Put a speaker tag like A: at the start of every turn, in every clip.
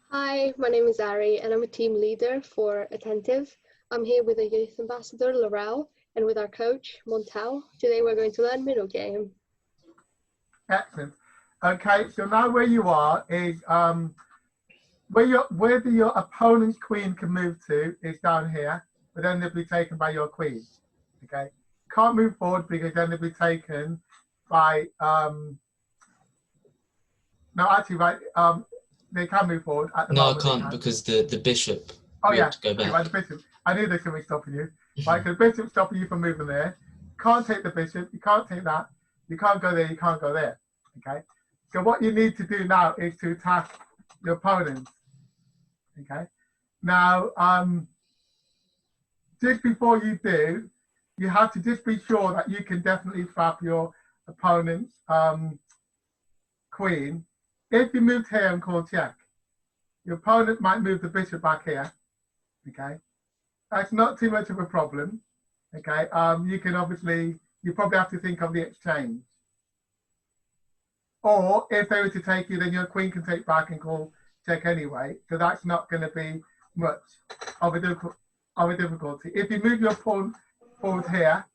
A: Hi, my name is Ari and I'm a team leader for Attentive. I'm here with our youth ambassador, Laurel, and with our coach, Montel. Today we're going to learn middle game.
B: Excellent. Okay, so now where you are is where your opponent's queen can move to is down here, but then they'll be taken by your queen. Okay, can't move forward because then they'll be taken by no, actually, right. They can move forward at the moment.
C: No, I can't because the bishop.
B: Oh
C: we
B: yeah,
C: have to go back.
B: right, the bishop. I knew there's something stopping you. Right, so the bishop's stopping you from moving there. Can't take the bishop. You can't take that. You can't go there. You can't go there. Okay. So what you need to do now is to attack your opponent. Okay. Now, just before you do, you have to just be sure that you can definitely trap your opponent's queen. If you moved here and called check, your opponent might move the bishop back here. Okay, that's not too much of a problem. Okay, you can obviously, you probably have to think of the exchange. Or if they were to take you, then your queen can take back and call check anyway. So that's not going to be much of a difficulty. If you move your pawn forward here,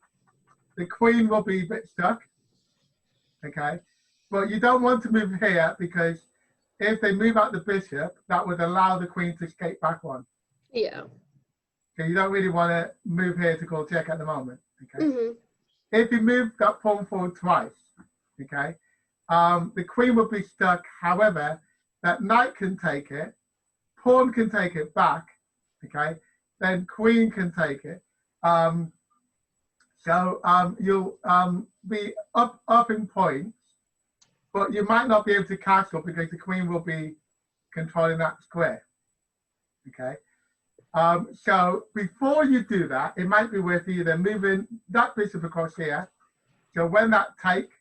B: the queen will be a bit stuck. Okay, but you don't want to move here because if they move out the bishop, that would allow the queen to escape back one.
A: Yeah.
B: So you don't really want to move here to call check at the moment. Okay.
A: Mm-hmm.
B: If you move that pawn forward twice, okay, the queen will be stuck. However, that knight can take it, pawn can take it back, okay, then queen can take it. You'll be up in points, but you might not be able to castle because the queen will be controlling that square. Okay. So before you do that, it might be worth either moving that bishop across here. So when that takes,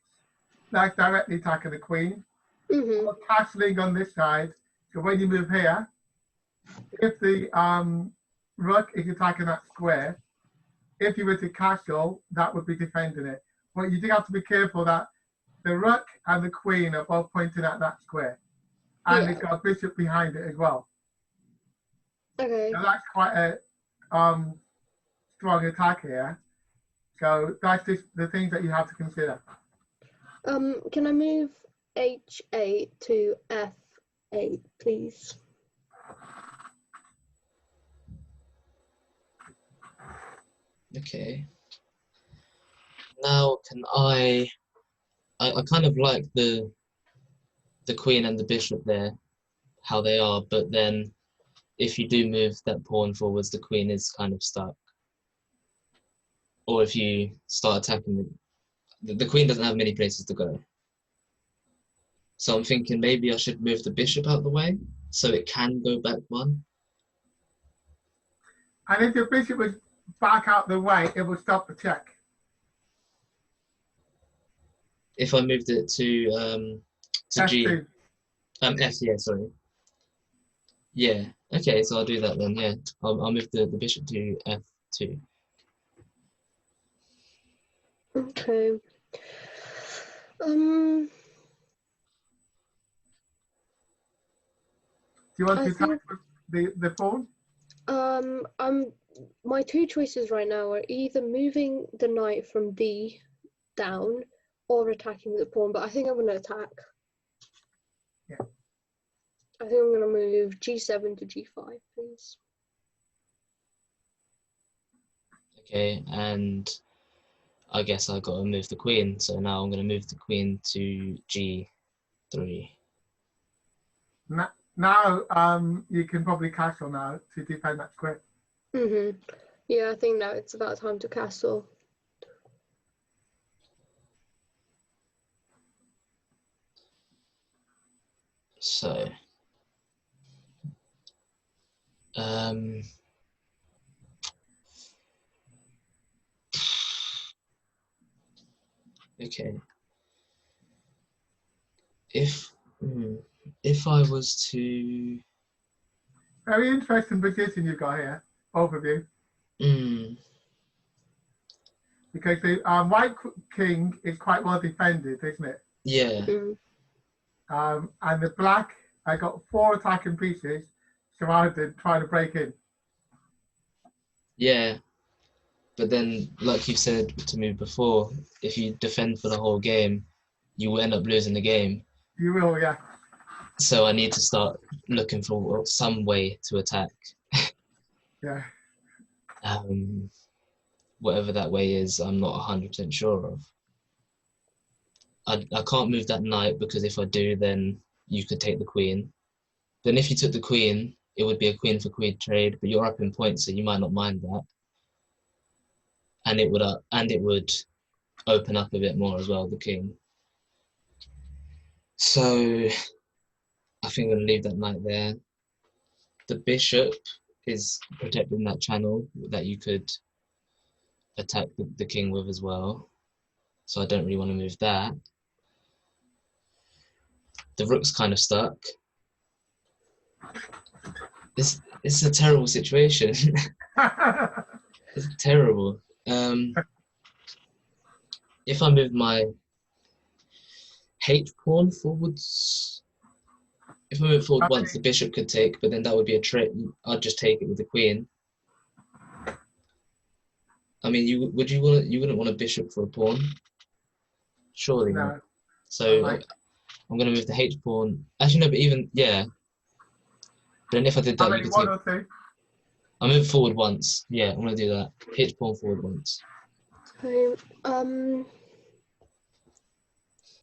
B: that's directly attacking the queen.
A: Mm-hmm.
B: Or castling on this side. So when you move here, if the rook is attacking that square, if you were to castle, that would be defending it. But you do have to be careful that the rook and the queen are both pointing at that square. And it's got a bishop behind it as well.
A: Okay.
B: So that's quite a strong attack here. So that's just the things that you have to consider.
A: Can I move H8 to F8, please?
C: Okay. Now can I kind of like the queen and the bishop there, how they are, but then if you do move that pawn forwards, the queen is kind of stuck. Or if you start attacking the queen doesn't have many places to go. So I'm thinking maybe I should move the bishop out of the way so it can go back one.
B: And if your bishop was back out the way, it will stop the check.
C: If I moved it to G.
B: F2.
C: F, yeah, sorry. Yeah. Okay, so I'll do that then. Yeah, I'll move the bishop to F2.
A: Okay.
B: Do you want to attack the pawn?
A: My two choices right now are either moving the knight from D down or attacking the pawn, but I think I'm going to attack.
B: Yeah.
A: I think I'm going to move G7 to G5, please.
C: Okay, and I guess I got to move the queen, so now I'm going to move the queen to G3.
B: Now, you can probably castle now to defend that square.
A: Mm-hmm. Yeah, I think now it's about time to castle.
C: So, okay. If I was to...
B: Very interesting position you've got here, both of you. Because the white king is quite well defended, isn't it?
C: Yeah.
B: And the black I got 4 attacking pieces surrounded, trying to break in.
C: Yeah, but then, like you've said to me before, if you defend for the whole game, you will end up losing the game.
B: You will, yeah.
C: So I need to start looking for some way to attack.
B: Yeah.
C: Whatever that way is, I'm not 100% sure of. I can't move that knight because if I do, then you could take the queen. Then if you took the queen, it would be a queen for queen trade, but you're up in points, so you might not mind that. And it would open up a bit more as well, the king. So I think I'm gonna leave that knight there. The bishop is protecting that channel that you could attack the king with as well. So I don't really want to move that. The rook's kind of stuck. It's a terrible situation. It's terrible. If I move my H pawn forwards, if I move forward once, the bishop could take, but then that would be a trick. I'd just take it with the queen. I mean, you wouldn't want a bishop for a pawn, surely
B: No.
C: not. So I'm gonna move the H pawn. Actually, no, but even yeah. But then if I did that, you could take.
B: 1 or 2?
C: I move forward once. Yeah, I'm gonna do that. H pawn forward once.
A: So,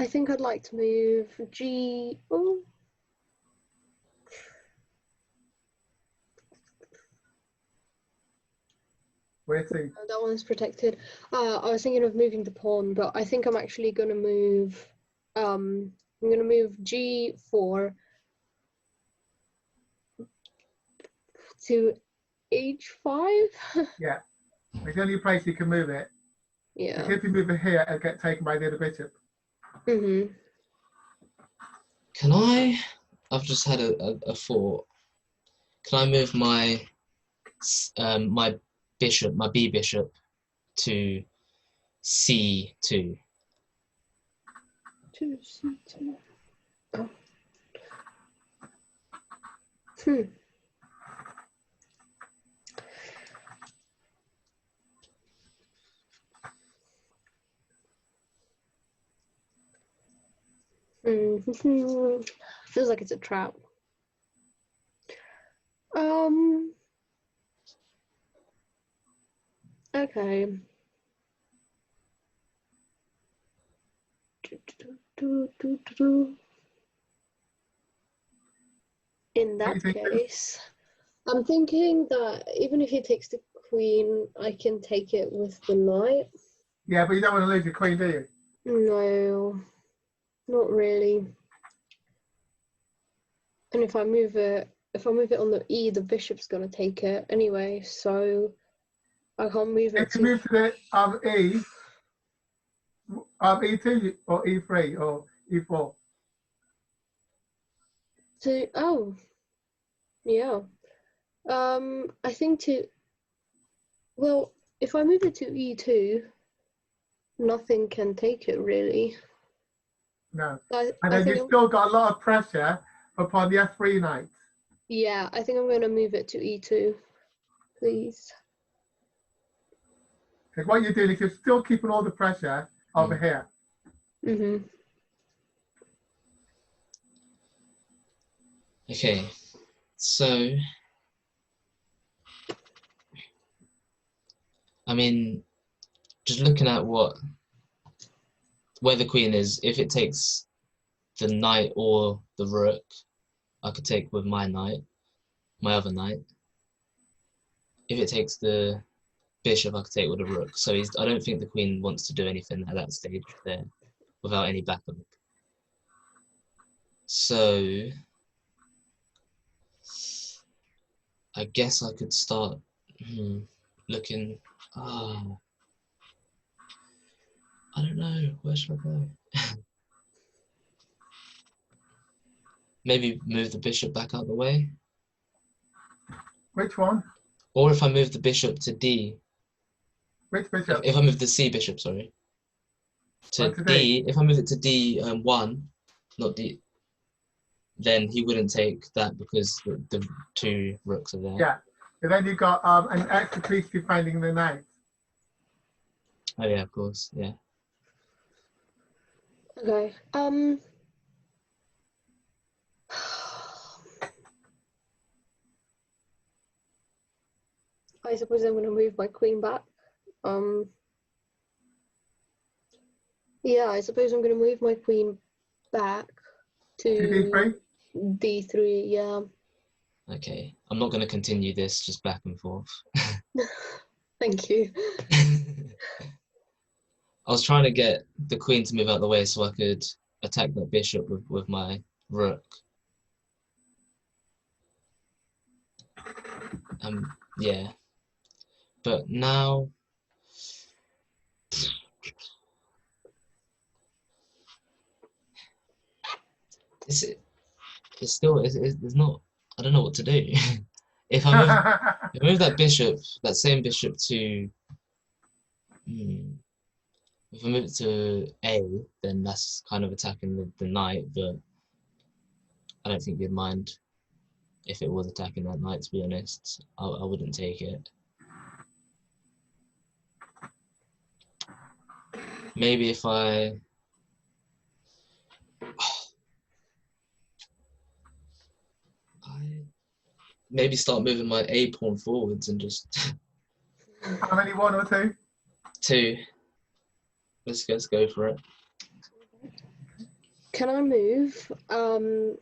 A: I think I'd like to move G. Oh,
B: Waiting.
A: no, that one's protected. I was thinking of moving the pawn, but I think I'm actually gonna move. I'm gonna move G4 to H5.
B: Yeah. It's the only place you can move it.
A: Yeah.
B: If you move it here, it'll get taken by the other bishop.
A: Mhm.
C: Can I? I've just had a thought. Can I move my my bishop, my B bishop, to C2?
A: To C2. Oh. Feels like it's a trap. Okay. In that case, I'm thinking that even if he takes the queen, I can take it with the knight.
B: Yeah, but you don't want to lose your queen, do you?
A: No, not really. And if I move it on the E, the bishop's gonna take it anyway, so I can't move it
B: If you move to the E, E2 or E3 or E4.
A: Oh, yeah. I think well, if I move it to E2, nothing can take it really.
B: No. And then you've still got a lot of pressure upon the F3 knight.
A: Yeah, I think I'm going to move it to E2, please.
B: Because what you're doing is you're still keeping all the pressure over here.
A: Mhm.
C: Okay, so I mean, just looking at where the queen is, if it takes the knight or the rook, I could take with my knight, my other knight. If it takes the bishop, I could take with the rook. So I don't think the queen wants to do anything at that stage there without any backup. So I guess I could start looking. I don't know. Where should I go? Maybe move the bishop back out the way.
B: Which one?
C: Or if I move the bishop to D.
B: Which bishop?
C: If I move the C bishop, sorry. To D. If I move it to D1, not D. then he wouldn't take that because the two rooks are there.
B: Yeah. And then you've got an extra piece defending the knight.
C: Oh yeah, of course. Yeah.
A: Okay. I suppose I'm going to move my queen back. Yeah, I suppose I'm going to move my queen back to
B: D3?
A: D3. Yeah.
C: Okay. I'm not going to continue this just back and forth.
A: Thank you.
C: I was trying to get the queen to move out of the way so I could attack that bishop with my rook. Yeah. But now it's still it's not, I don't know what to do. If I move that bishop, that same bishop to if I move it to A, then that's kind of attacking the knight, but I don't think you'd mind if it was attacking that knight, to be honest. I wouldn't take it. Maybe if I maybe start moving my A pawn forwards and just
B: How many, 1 or 2?
C: 2. Let's go for it.
A: Can I move? I don't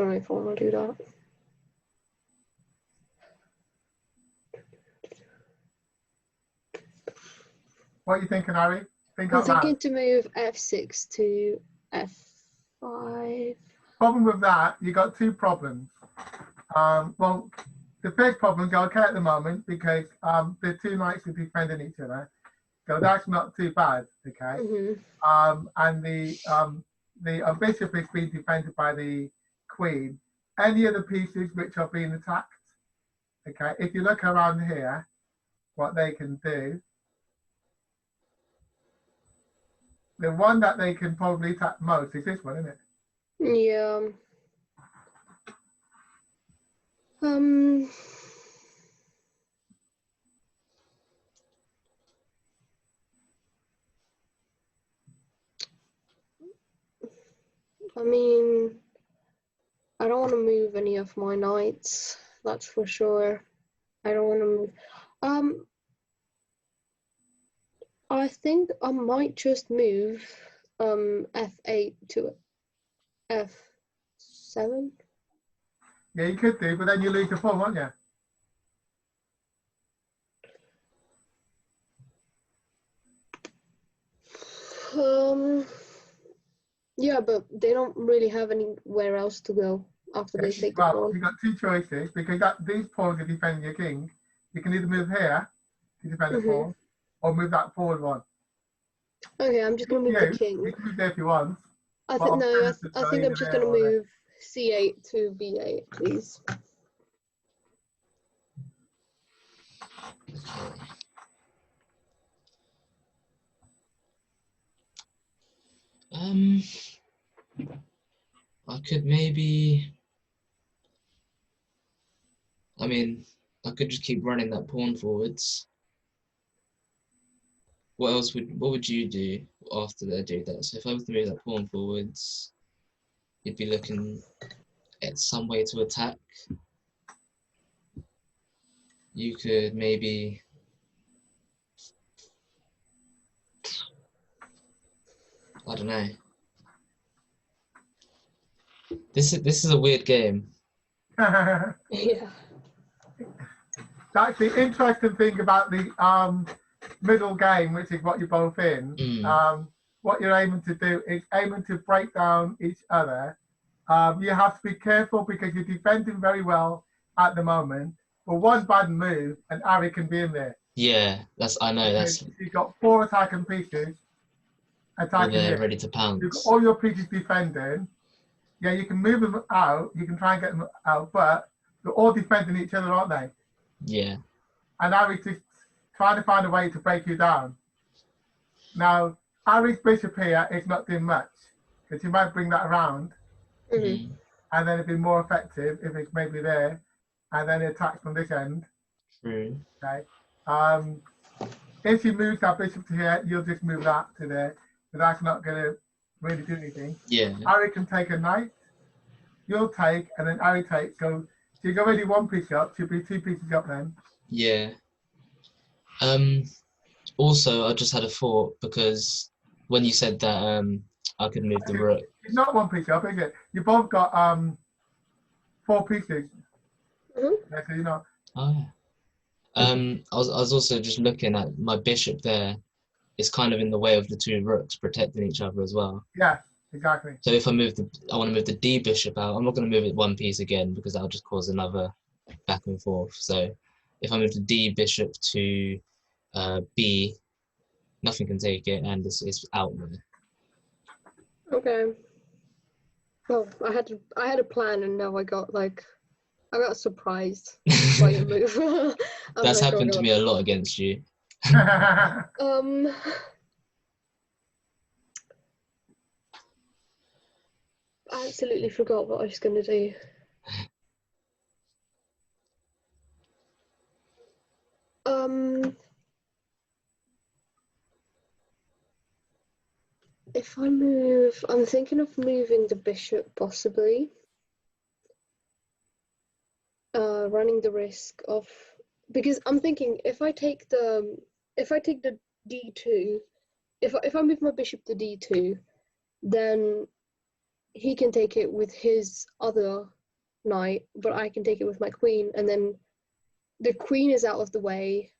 A: know if I want to do that.
B: What are you thinking, Harry? Think
A: I'm
B: out loud.
A: thinking to move F6 to F5.
B: Problem with that, you got 2 problems. Well, the first problem is okay at the moment because the 2 knights are defending each other, so that's not too bad. Okay. And the bishop is being defended by the queen. Any other pieces which are being attacked, okay, if you look around here, what they can do, the one that they can probably attack most is this one, isn't it?
A: Yeah. I mean, I don't want to move any of my knights, that's for sure. I don't want to move. I think I might just move F8 to F7.
B: Yeah, you could do, but then you lose the pawn, won't you?
A: Yeah, but they don't really have anywhere else to go after they take the
B: Well,
A: pawn.
B: you've got 2 choices because these pawns are defending your king. You can either move here to defend the pawn or move that forward one.
A: Okay, I'm just gonna move the king.
B: You can move there if you want.
A: I think no. I think I'm just gonna move C8 to B8, please.
C: I could maybe. I mean, I could just keep running that pawn forwards. What would you do after they do that? So if I was to move that pawn forwards, you'd be looking at some way to attack. You could maybe I don't know. This is a weird game.
A: Yeah.
B: That's the interesting thing about the middle game, which is what you're both in. What you're aiming to do is aiming to break down each other. You have to be careful because you're defending very well at the moment. But one bad move and Harry can be in there.
C: Yeah, I know. That's
B: you've got 4 attacking pieces.
C: They're ready to pounce.
B: You've got all your pieces defending. Yeah, you can move them out. You can try and get them out, but they're all defending each other, aren't they?
C: Yeah.
B: And Harry's just trying to find a way to break you down. Now, Harry's bishop here is not doing much because you might bring that around,
A: Mhm.
B: and then it'd be more effective if it's maybe there, and then it attacks from this end.
C: True.
B: Okay. If you move that bishop to here, you'll just move that to there, but that's not going to really do anything.
C: Yeah.
B: Harry can take a knight. You'll take, and then Harry takes. So you're already one piece up. Should be 2 pieces up then.
C: Yeah. Also, I just had a thought because when you said that I could move the rook.
B: It's not 1 piece up, is it? You both got 4 pieces.
A: Mhm.
B: Yeah, so you're not.
C: Oh, yeah. I was also just looking at my bishop there. It's kind of in the way of the 2 rooks protecting each other as well.
B: Yeah, exactly.
C: So if I want to move the D bishop out. I'm not going to move it 1 piece again because that'll just cause another back and forth. So if I move the D bishop to B, nothing can take it, and it's out there.
A: Okay. Well, I had a plan, and now I got surprised by your move. I'm
C: That's
A: like, oh,
C: happened to
A: God.
C: me a lot against you.
A: I absolutely forgot what I was going to do. If I move, I'm thinking of moving the bishop possibly. Running the risk of, because I'm thinking if I take the D2, if I move my bishop to D2, then he can take it with his other knight, but I can take it with my queen, and then the queen is out of the way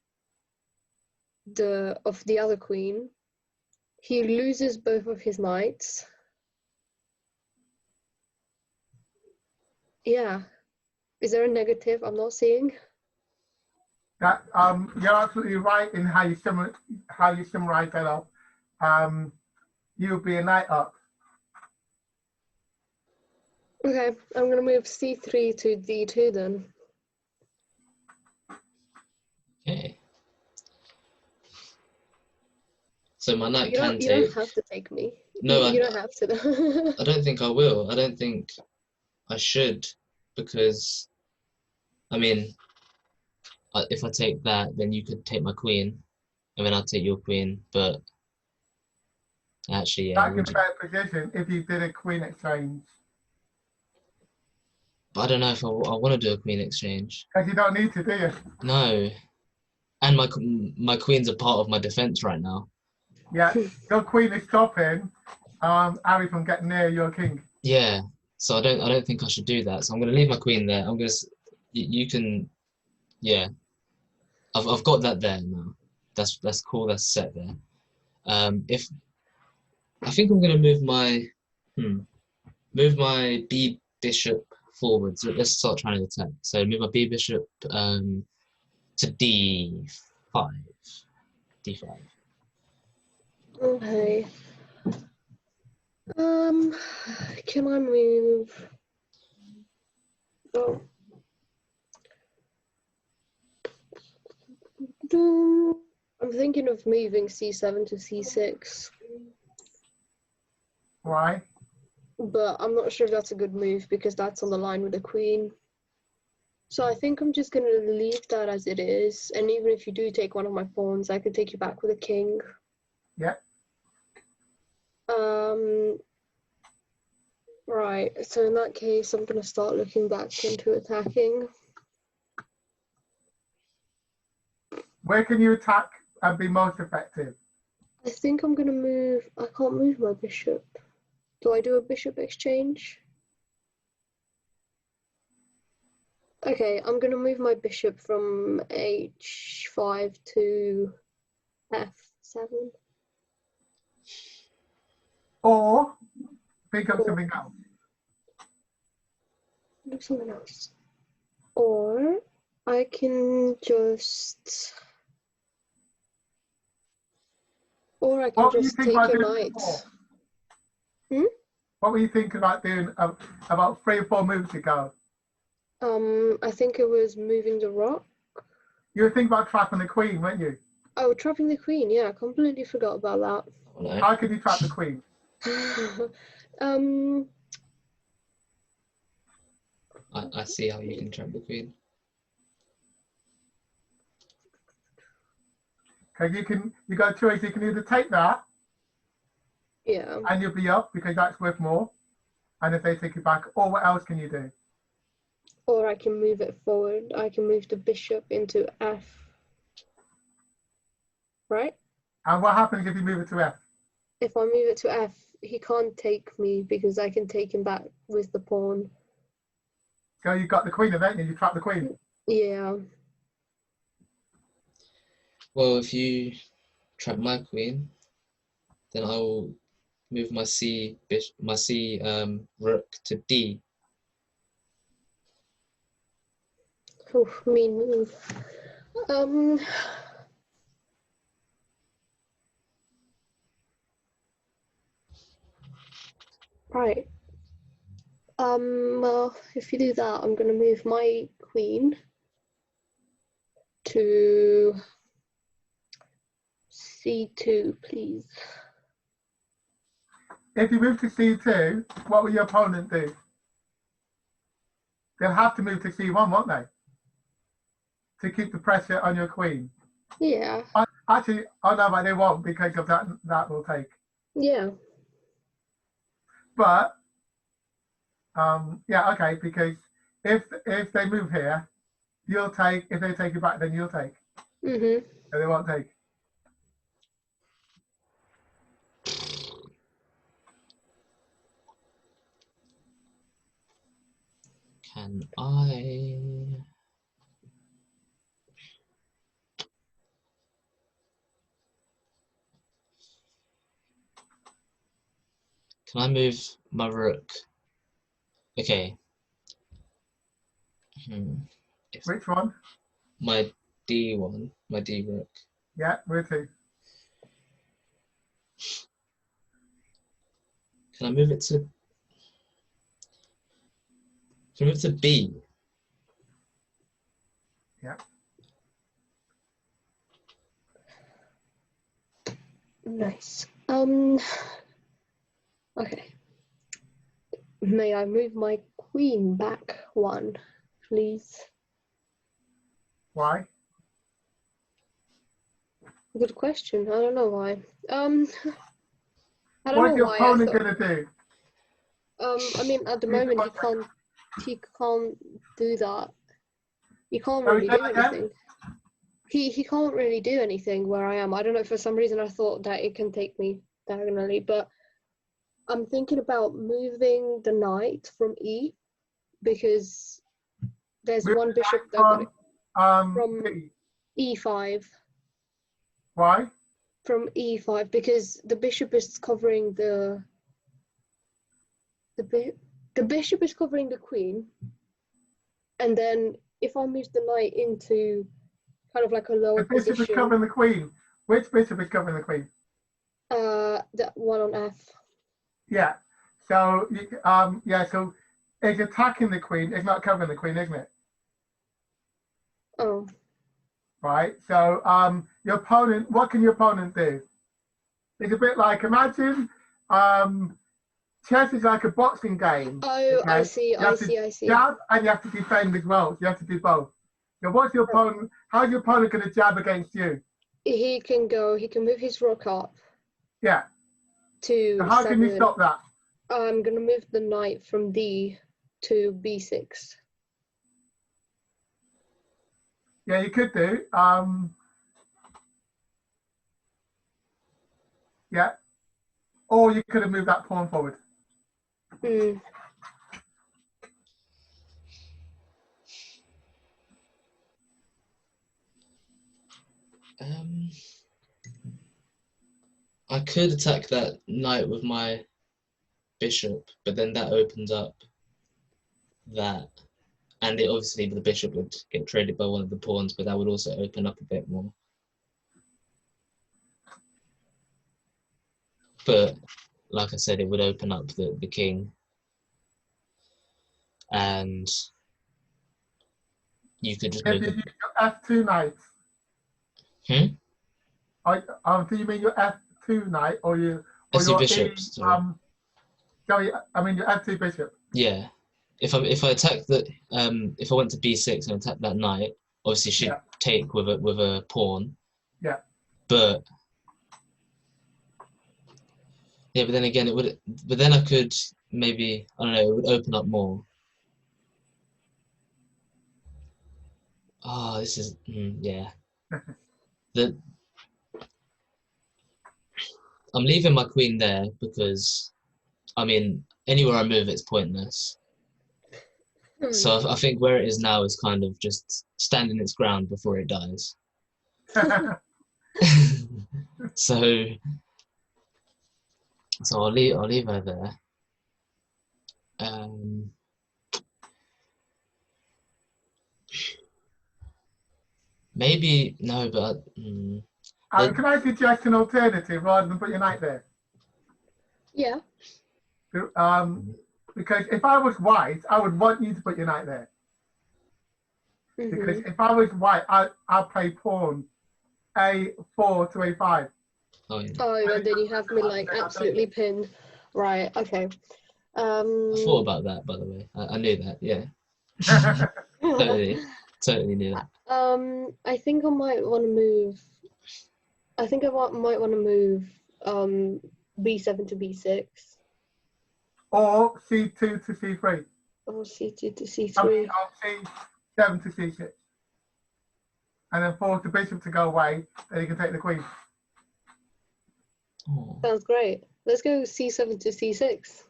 A: of the other queen. He loses both of his knights. Yeah. Is there a negative I'm not seeing?
B: That you're absolutely right in how you summarize that up. You'll be a knight up.
A: Okay, I'm gonna move C3 to D2 then.
C: Okay. So my knight
A: You
C: can
A: don't
C: take.
A: have to take me.
C: No,
A: you don't have to.
C: I don't think I will. I don't think I should, because I mean, if I take that, then you could take my queen, and then I'll take your queen. But actually, yeah,
B: That's in a better position if you did a queen exchange.
C: I don't know if I want to do a queen exchange.
B: Because you don't need to, do you?
C: No, and my queen's a part of my defense right now.
B: Yeah, your queen is stopping Harry from getting near your king.
C: Yeah, so I don't think I should do that. So I'm gonna leave my queen there. I'm gonna you can, yeah. I've got that there now. That's cool. That's set there. If I think I'm gonna move my B bishop forwards. Let's start trying to attack. So move my B bishop to D5. D5.
A: Okay. Can I move? Oh. I'm thinking of moving C7 to C6.
B: Why?
A: But I'm not sure if that's a good move because that's on the line with the queen. So I think I'm just going to leave that as it is. And even if you do take one of my pawns, I can take you back with a king.
B: Yeah.
A: Right, so in that case, I'm going to start looking back into attacking.
B: Where can you attack and be most effective?
A: I think I'm going to move. I can't move my bishop. Do I do a bishop exchange? Okay, I'm going to move my bishop from H5 to F7.
B: Or think of something else.
A: Do something else. Or I can just... Or I can
B: What were you
A: just
B: thinking
A: take
B: about
A: your
B: doing
A: knights.
B: before? What were you thinking about doing about 3 or 4 moves ago?
A: I think it was moving the rock.
B: You were thinking about trapping the queen, weren't you?
A: Oh, trapping the queen. Yeah, I completely forgot about
C: Oh, no.
B: How can you trap the queen?
A: that. um,
C: I see how you can trap the queen.
B: Because you got a choice. You can either take that
A: yeah.
B: and you'll be up because that's worth more. And if they take it back, or what else can you do?
A: Or I can move it forward. I can move the bishop into F. Right?
B: And what happens if you move it to F?
A: If I move it to F, he can't take me because I can take him back with the pawn.
B: So you got the queen, haven't you? You trap the queen.
A: Yeah.
C: Well, if you trap my queen, then I will move my rook to D.
A: Oof, mean move. Right. Well, if you do that, I'm gonna move my queen to C2, please.
B: If you move to C2, what will your opponent do? They'll have to move to C1, won't they? To keep the pressure on your queen.
A: Yeah.
B: Actually, oh no, but they won't because of that will take.
A: Yeah.
B: But yeah, okay, because if they move here, you'll take. If they take it back, then you'll take.
A: Mhm.
B: So they won't take.
C: Can I? Can I move my rook? Okay.
B: Which one?
C: My D1, my D rook.
B: Yeah, where to?
C: Can I move it to? Can I move it to B?
B: Yeah.
A: Nice. Okay. May I move my queen back one, please?
B: Why?
A: Good question. I don't know why. I don't
B: What's
A: know
B: your
A: why I
B: opponent
A: thought.
B: gonna do?
A: I mean, at the moment he can't do that. He can't
B: Sorry,
A: really
B: say
A: do
B: that again?
A: anything. He can't really do anything where I am. I don't know, for some reason I thought that it can take me diagonally, but I'm thinking about moving the knight from E because there's
B: Move
A: one bishop that got it
B: from
A: from
B: D.
A: E5.
B: Why?
A: From E5 because the bishop is covering the bishop is covering the queen, and then if I move the knight into kind of like a lower
B: The bishop is
A: position,
B: covering the queen. Which bishop is covering the queen?
A: that one on F.
B: Yeah. So yeah. So it's attacking the queen. It's not covering the queen, isn't it?
A: Oh,
B: Right. So your opponent. What can your opponent do? It's a bit like imagine chess is like a boxing game.
A: oh,
B: Okay.
A: I see, I see.
B: Jab and you have to defend as well. You have to do both. So what's your opponent? How's your opponent going to jab against you?
A: He can move his rook up
B: Yeah.
A: to
B: So how
A: 7.
B: can you stop that?
A: I'm gonna move the knight from D to B6.
B: Yeah, you could do. Yeah. Or you could have moved that pawn forward.
A: Hmm.
C: I could attack that knight with my bishop, but then that opens up that, and it obviously the bishop would get traded by one of the pawns, but that would also open up a bit more. But like I said, it would open up the king, and you could just
B: If
C: move
B: you
C: the.
B: use your F2 knights.
C: Hmm?
B: Do you mean your F2 knight or you or
C: F2
B: your
C: bishop,
B: E?
C: sorry.
B: Sorry, I mean your F2 bishop.
C: Yeah. If I attack the if I went to b6 and attack that knight, obviously she'd
B: Yeah.
C: take with a pawn.
B: Yeah.
C: But yeah, but then again it would. But then I could maybe, I don't know, it would open up more. Ah, this is yeah. I'm leaving my queen there because I mean anywhere I move it's pointless. So I think where it is now is kind of just standing its ground before it dies. so I'll leave her there. Maybe no, but
B: Can I suggest an alternative rather than put your knight there?
A: Yeah.
B: Because if I was white, I would want you to put your knight there. Because if I was white, I'd play pawn A4 to A5.
C: Oh, yeah.
A: Oh, and then you have me like absolutely pinned. Right. Okay.
C: I thought about that, by the way. I knew that. Yeah, totally knew that.
A: I think I might want to move. I think I might want to move B7 to B6
B: Or C2 to C3.
A: or C2 to
B: I
A: C3.
B: mean, C7 to C6. And then force the bishop to go away, then you can take the queen.
C: Oh.
A: Sounds great. Let's go C7 to C6.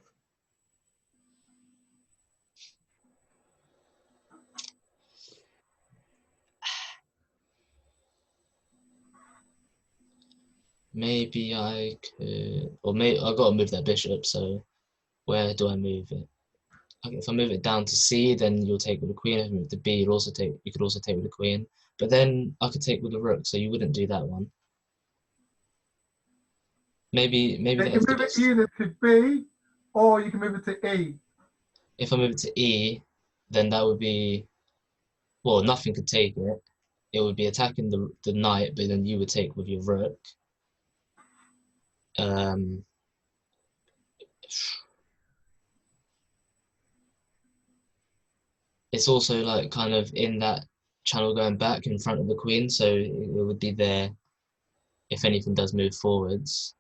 C: Maybe I could, or maybe I gotta move that bishop. So where do I move it? Okay, if I move it down to C, then you'll take with the queen. If I move it to B, you could also take with the queen. But then I could take with the rook, so you wouldn't do that one. Maybe
B: You
C: that
B: can
C: is the
B: move it
C: best.
B: either to B or you can move it to E.
C: If I move it to E, then that would be, well, nothing could take it. It would be attacking the knight, but then you would take with your rook. It's also like kind of in that channel going back in front of the queen, so it would be there if anything does move forwards.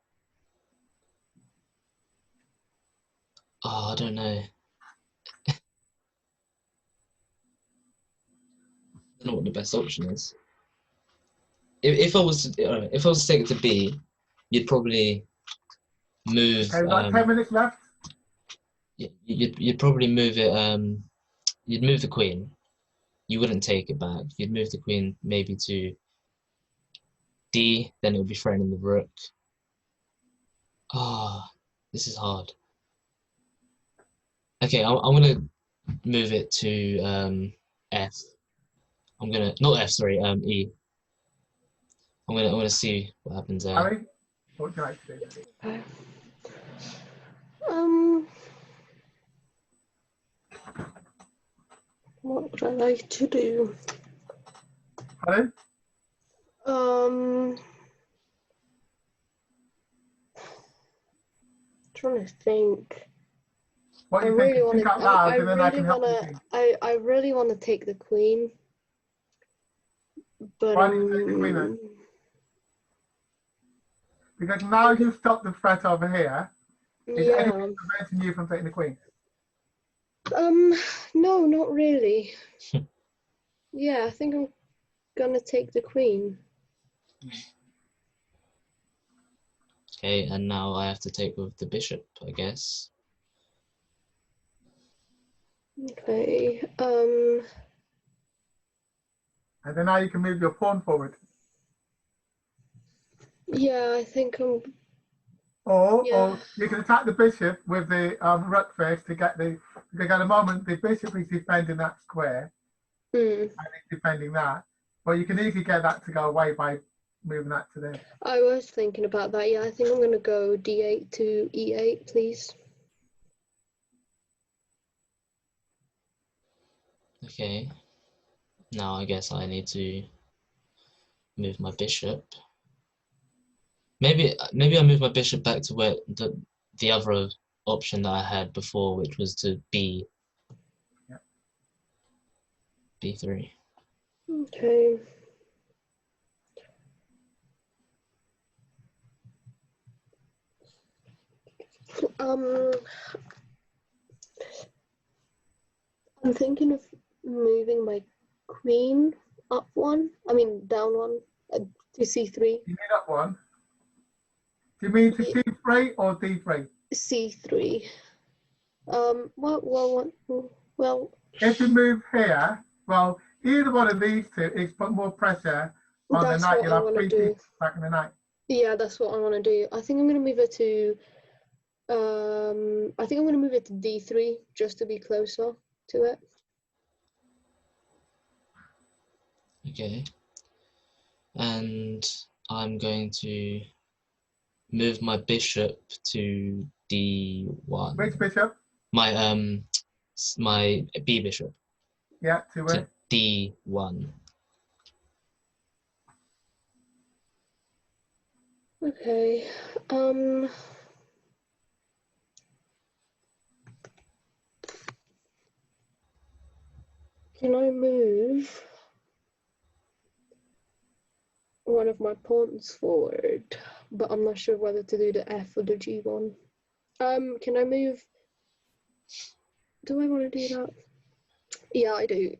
C: Oh, I don't know. I don't know what the best option is. If I was to take it to B, you'd probably move.
B: Okay, we've got 10 minutes left.
C: You'd probably move it. You'd move the queen. You wouldn't take it back. You'd move the queen maybe to D. Then it would be thrown in the rook. Ah, this is hard. Okay, I'm gonna move it to F. I'm gonna not F, sorry, E. I'm gonna see what happens there.
B: Harry, what would you like to do?
A: Okay. What would I like to do?
B: Pardon?
A: Trying to think.
B: What
A: I
B: do you
A: really
B: think?
A: want
B: Think out
A: to.
B: loud
A: I
B: and then I
A: really
B: can help
A: want
B: you.
A: to. I really want to take the queen, but
B: Why do you take the queen then? Because now you've stopped the threat over here. Is
A: yeah.
B: anything preventing you from taking the queen?
A: No, not really. Yeah, I think I'm gonna take the queen.
C: Okay, and now I have to take with the bishop, I guess.
A: Okay.
B: And then now you can move your pawn forward.
A: Yeah, I think I'm.
B: Or
A: Yeah.
B: you can attack the bishop with the rook first to get the, because at the moment the bishop is defending that square and it's defending that. But you can easily get that to go away by moving that to there.
A: I was thinking about that. Yeah, I think I'm gonna go D8 to E8, please.
C: Okay. Now I guess I need to move my bishop. Maybe I move my bishop back to where the other option that I had before, which was to
B: Yeah.
C: b3.
A: Okay. I'm thinking of moving my queen up one. I mean down one to c3.
B: You need up one. Do you mean to
A: Ye-
B: c3 or d3?
A: c3. Well.
B: If you move here, well, either one of these two is put more pressure on the
A: That's
B: knight.
A: what
B: You'll
A: I
B: have
A: want to
B: 3
A: do.
B: pieces back in the knight.
A: Yeah, that's what I want to do. I think I'm going to move it to. I think I'm going to move it to d3 just to be closer to it.
C: Okay. And I'm going to move my bishop to d1.
B: Which bishop?
C: My b bishop
B: Yeah, to
C: to
B: where?
C: d1.
A: Okay. Can I move one of my pawns forward? But I'm not sure whether to do the f or the g1. Can I move? Do I want to do that? Yeah, I do.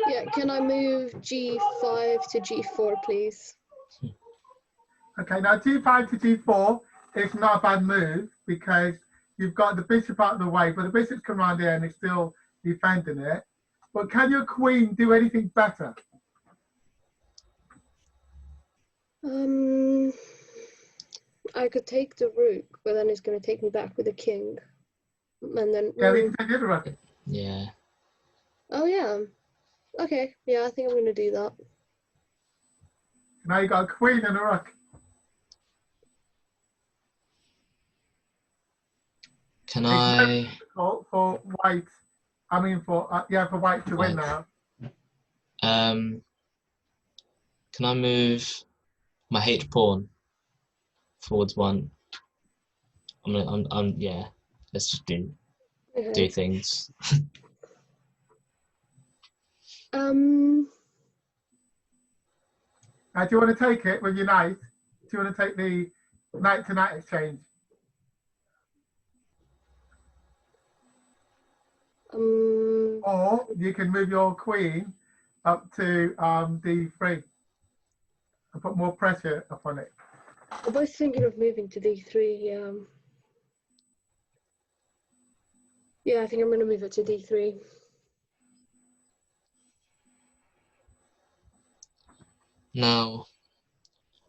A: Yeah, can I move g5 to g4, please?
B: Okay, now g5 to g4 is not a bad move because you've got the bishop out of the way, but the bishop's come around here and is still defending it. But can your queen do anything better?
A: I could take the rook, but then it's going to take me back with the king. And then.
B: Yeah, we can take the other rook.
C: Yeah.
A: Oh, yeah. Okay, yeah, I think I'm going to do that.
B: Now you've got a queen and a rook.
C: Can
B: It's very
C: I?
B: difficult for white. I mean, for white to win now.
C: Can I move my h pawn forwards one? Yeah. Let's just do
A: Okay.
C: things.
B: Do you want to take it with your knight? Do you want to take the knight to knight exchange? Or you can move your queen up to d3 and put more pressure upon it.
A: We're both thinking of moving to d3. Yeah, I think I'm going to move it to d3.
C: Now,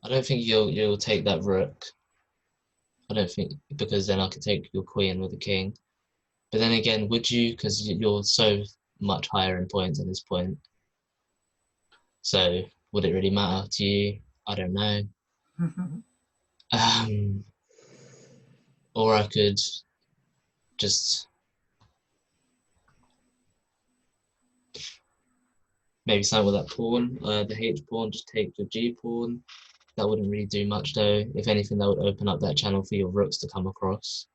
C: I don't think you'll take that rook. I don't think, because then I could take your queen with the king. But then again, would you? Because you're so much higher in points at this point. So would it really matter to you? I don't know. Or I could just maybe sign with that pawn, the h pawn, just take your g pawn. That wouldn't really do much though. If anything, that would open up that channel for your rooks to come across.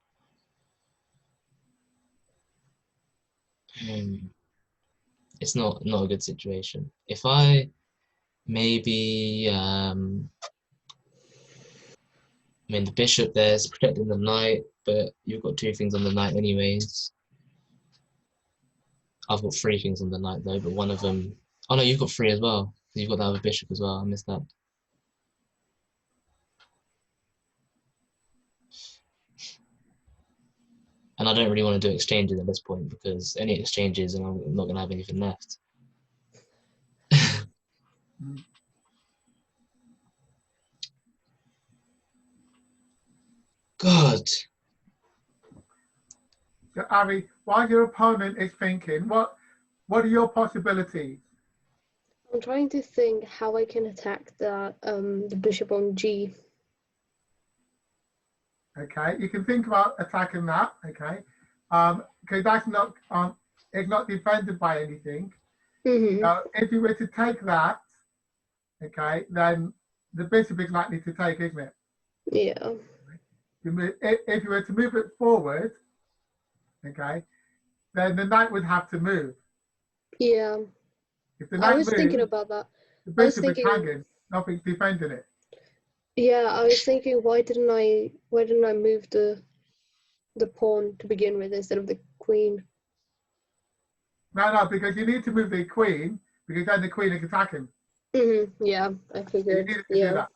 C: It's not a good situation. If I maybe I mean the bishop there's protecting the knight, but you've got 2 things on the knight anyways. I've got 3 things on the knight though, but one of them, oh no, you've got 3 as well. You've got the other bishop as well. I missed that. And I don't really want to do exchanges at this point because any exchanges and I'm not going to have anything left. God.
B: So, Ari, while your opponent is thinking, what are your possibilities?
A: I'm trying to think how I can attack the bishop on g.
B: Okay, you can think about attacking that. Okay, because that's not it's not defended by anything.
A: Mm-hmm.
B: If you were to take that, okay, then the bishop is likely to take, isn't it?
A: Yeah.
B: If you were to move it forward, okay, then the knight would have to move.
A: Yeah.
B: If the
A: I
B: knight
A: was
B: moves,
A: thinking about that.
B: the
A: I was
B: bishop is
A: thinking,
B: hanging, nothing's defending it.
A: yeah, I was thinking, why didn't I move the pawn to begin with instead of the queen?
B: No, because you need to move the queen, because then the queen is attacking.
A: Yeah, I
B: You
A: figured.
B: needed to do
A: Yeah.
B: that.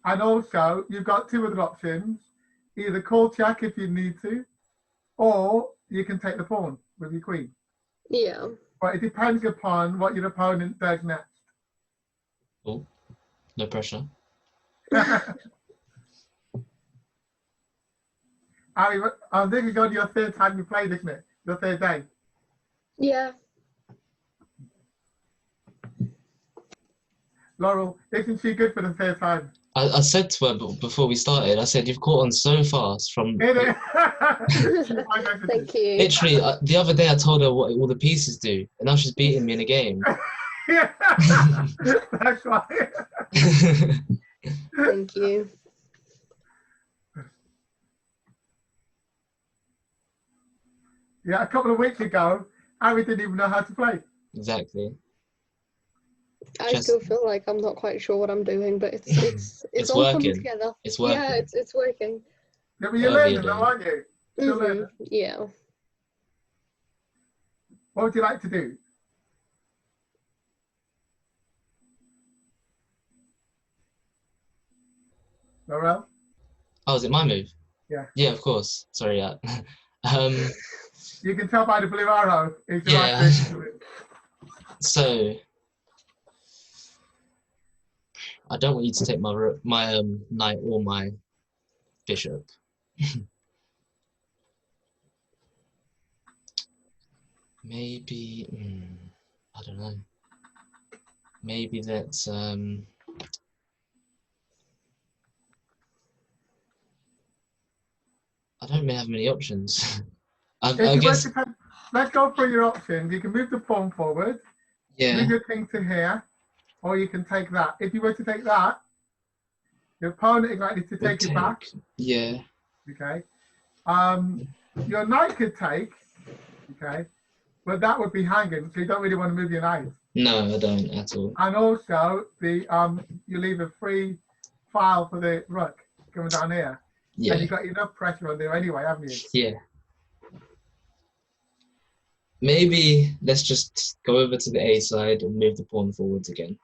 B: And also, you've got two other options. Either call check if you need to, or you can take the pawn with your queen.
A: Yeah.
B: But it depends upon what your opponent does next.
C: Oh, no pressure.
B: Harry, I think it's on your third time you played, isn't it? Your third day.
A: Yeah.
B: Laurel, isn't she good for the third time?
C: I said to her before we started, I said, you've caught on so fast from...
B: Is it?
A: Thank you.
C: Literally, the other day I told her what all the pieces do, and now she's beating me in a game.
B: Yeah, that's right.
A: Thank you.
B: Yeah, a couple of weeks ago, Harry didn't even know how to play.
C: Exactly.
A: I
C: Just-
A: still feel like I'm not quite sure what I'm doing, but it's
C: It's
A: all coming
C: working.
A: together.
C: It's working.
A: Yeah, it's working.
B: Yeah, but you're
C: Whatever
B: learning
C: you're
B: though, aren't you? Still learning.
A: Yeah.
B: What would you like to do? Laurel?
C: Oh, is it my move?
B: Yeah.
C: Yeah, of course. Sorry, yeah.
B: You can tell by the blue arrow if you
C: Yeah.
B: like to do it.
C: So I don't want you to take my knight or my bishop. Maybe I don't know. Maybe that's I don't really have many options. I
B: If you were
C: guess
B: to take- let's go through your options. You can move the pawn forward,
C: yeah.
B: move your king to here, or you can take that. If you were to take that, your opponent is likely to
C: would
B: take it back.
C: Yeah.
B: Okay. Your knight could take, okay, but that would be hanging, so you don't really want to move your knight.
C: No, I don't at all.
B: And also, the you leave a free file for the rook coming down here,
C: Yeah.
B: and you've got enough pressure on there anyway, haven't you?
C: Yeah. Maybe let's just go over to the A side and move the pawn forwards again.